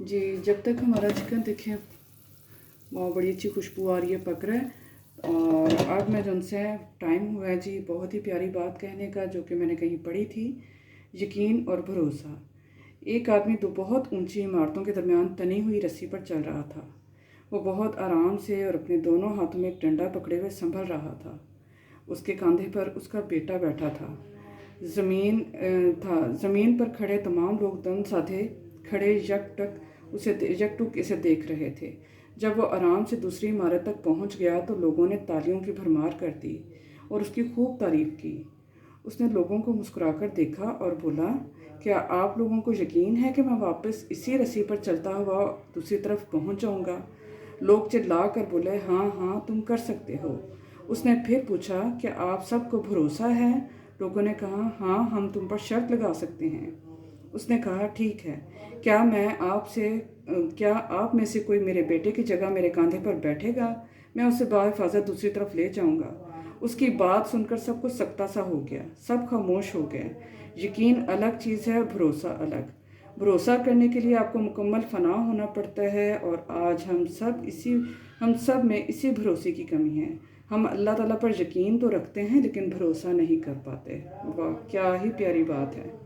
जी, जब तक हमारा चिकन देखें बहुत बड़ी अच्छी खुशबू आ रही है, पक रहा है। और अब मैं उनसे टाइम हुआ है जी बहुत ही प्यारी बात कहने का, जो कि मैंने कहीं पढ़ी थी। यकीन और भरोसा। एक आदमी दो बहुत ऊंची इमारतों के दरमियान तनी हुई रस्सी पर चल रहा था। वो बहुत आराम से और अपने दोनों हाथों में एक डंडा पकड़े हुए संभल रहा था। उसके कंधे पर उसका बेटा बैठा था। ज़मीन पर खड़े तमाम लोग दम साधे खड़े यकटुक इसे देख रहे थे। जब वो आराम से दूसरी इमारत तक पहुंच गया तो लोगों ने तालियों की भरमार कर दी और उसकी खूब तारीफ की। उसने लोगों को मुस्कुराकर देखा और बोला, क्या आप लोगों को यकीन है कि मैं वापस इसी रस्सी पर चलता हुआ दूसरी तरफ पहुंच जाऊंगा? लोग चिल्ला कर बोले, हाँ हाँ, तुम कर सकते हो। उसने फिर पूछा, क्या आप सबको भरोसा है? लोगों ने कहा, हाँ, हम तुम पर शर्त लगा सकते हैं। उसने कहा, ठीक है, क्या आप में से कोई मेरे बेटे की जगह मेरे कंधे पर बैठेगा? मैं उसे बाहिफाजत दूसरी तरफ ले जाऊंगा। उसकी बात सुनकर सबको सकता सा हो गया। सब खामोश हो गए। यकीन अलग चीज़ है, भरोसा अलग। भरोसा करने के लिए आपको मुकम्मल फनाह होना पड़ता है, और आज हम सब में इसी भरोसे की कमी है। हम अल्लाह ताला पर यकीन तो रखते हैं लेकिन भरोसा नहीं कर पाते। वाह, क्या ही प्यारी बात है।